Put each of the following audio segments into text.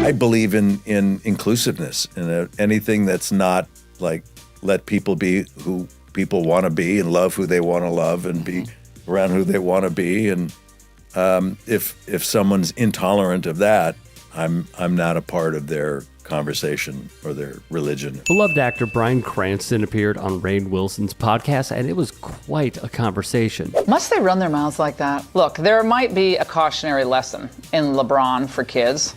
I believe in inclusiveness and anything that's not like let people be who people want to be and love who they want to love and be around who they want to be. And if someone's intolerant of that, I'm not a part of their conversation or their religion. Beloved actor Bryan Cranston appeared on Rainn Wilson's podcast, and it was quite a conversation. Must they run their mouths like that? Look, there might be a cautionary lesson in LeBron for kids.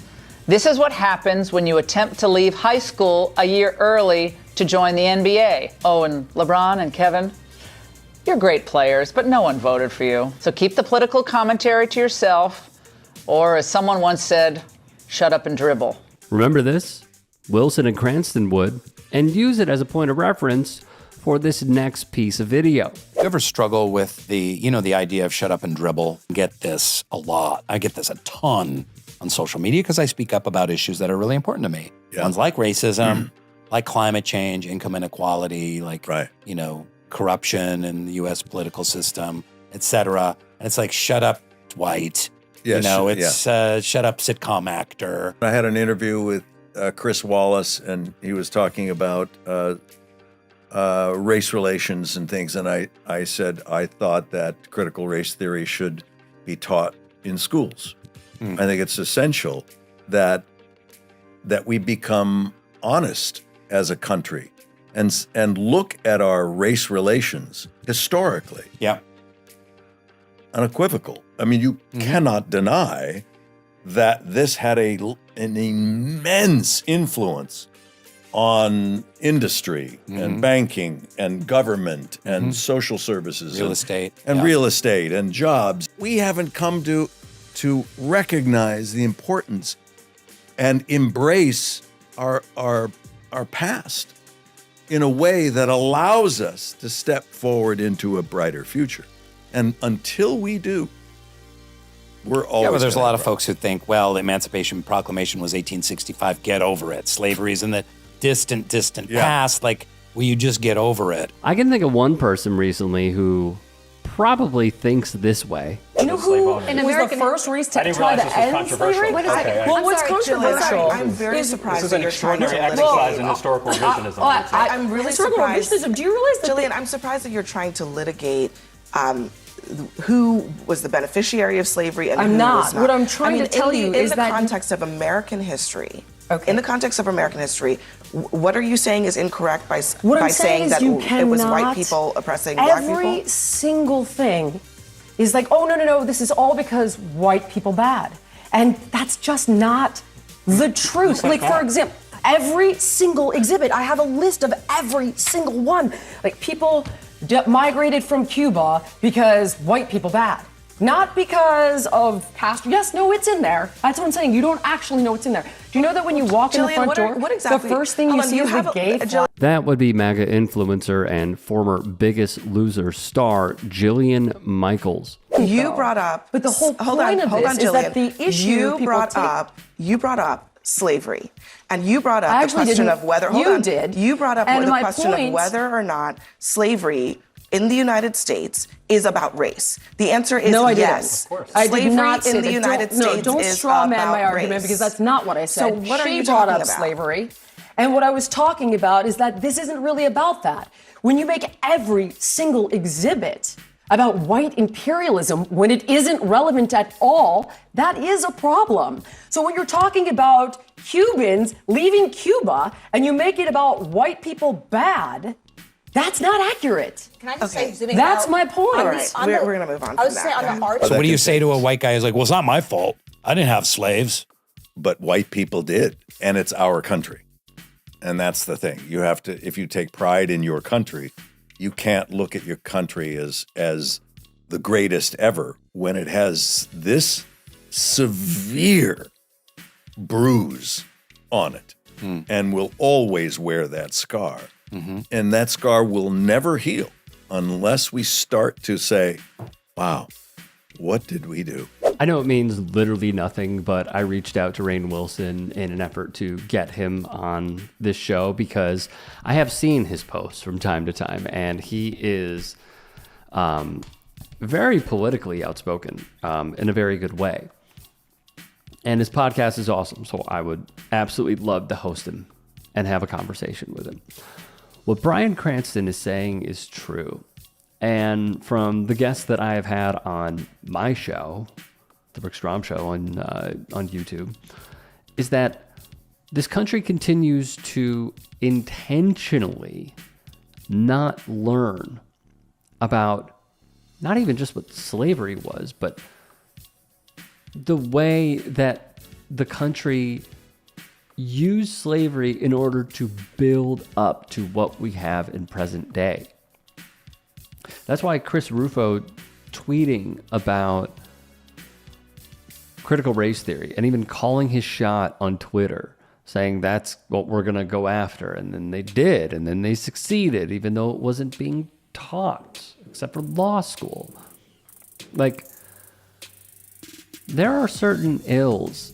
This is what happens when you attempt to leave high school a year early to join the NBA. Oh, and LeBron and Kevin, you're great players, but no one voted for you. So keep the political commentary to yourself, or as someone once said, shut up and dribble. Remember this? Wilson and Cranston would, and use it as a point of reference for this next piece of video. You ever struggle with the idea of shut up and dribble? I get this a lot. I get this a ton on social media because I speak up about issues that are really important to me. Yeah. Ones like racism, like climate change, income inequality, like, corruption in the U.S. political system, et cetera. And it's like, shut up, Dwight. Yes, shut up, sitcom actor. I had an interview with Chris Wallace, and he was talking about race relations and things. And I said I thought that critical race theory should be taught in schools. I think it's essential that we become honest as a country and look at our race relations historically. Yeah. Unequivocal. I mean, you cannot deny that this had an immense influence on industry and banking and government and social services, real estate and jobs. We haven't come to recognize the importance and embrace our past in a way that allows us to step forward into a brighter future. And until we do, we're always. Yeah, but there's a lot of folks who think, well, the Emancipation Proclamation was 1865. Get over it. Slavery is in the distant past. Like, will you just get over it? I can think of one person recently who probably thinks this way. You know who was the first race to try to end slavery? Wait a second. Well, what's controversial? I'm very surprised. This is an extraordinary exercise in historical revisionism. I'm really surprised. Do you realize that? Jillian, I'm surprised that you're trying to litigate who was the beneficiary of slavery and who was not. What I'm trying to tell you is that in the context of American history. Okay. In the context of American history, what are you saying is incorrect by saying that it was white people oppressing black people? Every single thing is like, oh, no, this is all because white people bad. And that's just not the truth. Like, for example, every single exhibit, I have a list of every single one. Like, people migrated from Cuba because white people bad. Not because of Castro. Yes, no, it's in there. That's what I'm saying. You don't actually know what's in there. Do you know that when you walk in the front door, the first thing you see is the gay flag? That would be MAGA influencer and former Biggest Loser star Jillian Michaels. You brought up, but the whole point of this is that the issue you brought up slavery, and you brought up the question of whether. You brought up the question of whether or not slavery in the United States is about race. The answer is yes. Of course. I did not say in the United States don't straw man my argument because that's not what I said. So what are you brought talking up about? Slavery. And what I was talking about is that this isn't really about that. When you make every single exhibit about white imperialism when it isn't relevant at all, that is a problem. So when you're talking about Cubans leaving Cuba and you make it about white people bad, that's not accurate. Can I just say, that's my point. All right, we're going to move on. I was saying on the art. So what do you say to a white guy who's like, well, it's not my fault. I didn't have slaves. But white people did, and it's our country. And that's the thing. You have to, if you take pride in your country, you can't look at your country as the greatest ever when it has this severe bruise on it and will always wear that scar. And that scar will never heal unless we start to say, wow, what did we do? I know it means literally nothing, but I reached out to Rainn Wilson in an effort to get him on this show because I have seen his posts from time to time, and he is very politically outspoken in a very good way. And his podcast is awesome, so I would absolutely love to host him and have a conversation with him. What Bryan Cranston is saying is true. And from the guests that I have had on my show, the Rick Strom Show on YouTube, is that this country continues to intentionally not learn about not even just what slavery was, but the way that the country used slavery in order to build up to what we have in present day. That's why Chris Rufo tweeting about critical race theory and even calling his shot on Twitter, saying that's what we're going to go after. And then they did, and then they succeeded, even though it wasn't being taught, except for law school. Like, there are certain ills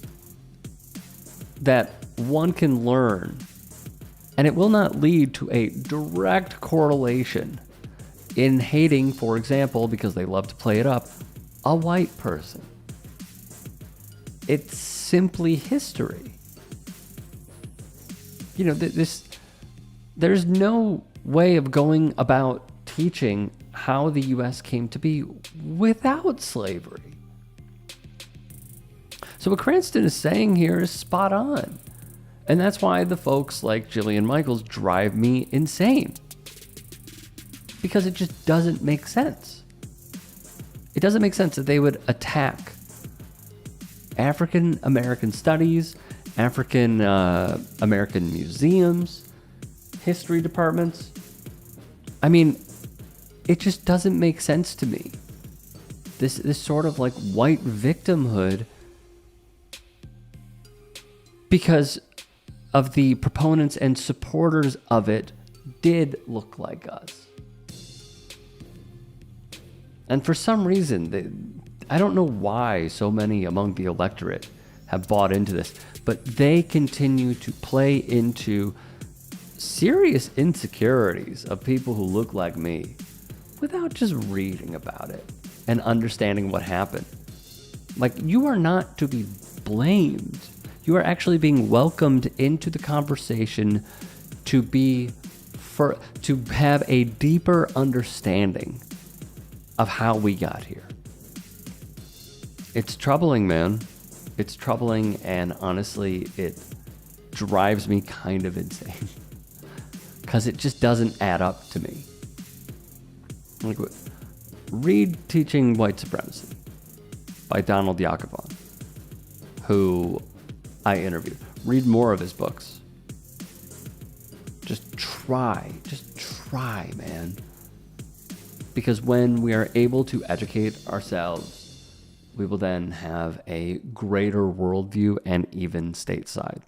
that one can learn, and it will not lead to a direct correlation in hating, for example, because they love to play it up, a white person. It's simply history. You know, there's no way of going about teaching how the U.S. came to be without slavery. So what Cranston is saying here is spot on. And that's why the folks like Jillian Michaels drive me insane. Because it just doesn't make sense. It doesn't make sense that they would attack African American studies, African American museums, history departments. I mean, it just doesn't make sense to me. This sort of like white victimhood, because of the proponents and supporters of it did look like us. And for some reason, I don't know why so many among the electorate have bought into this, but they continue to play into serious insecurities of people who look like me without just reading about it and understanding what happened. Like, you are not to be blamed. You are actually being welcomed into the conversation to have a deeper understanding of how we got here. It's troubling, man. It's troubling, and honestly, it drives me kind of insane because it just doesn't add up to me. Like, read Teaching White Supremacy by Donald Yacovon, who I interviewed. Read more of his books. Just try, man. Because when we are able to educate ourselves, we will then have a greater worldview and even stateside.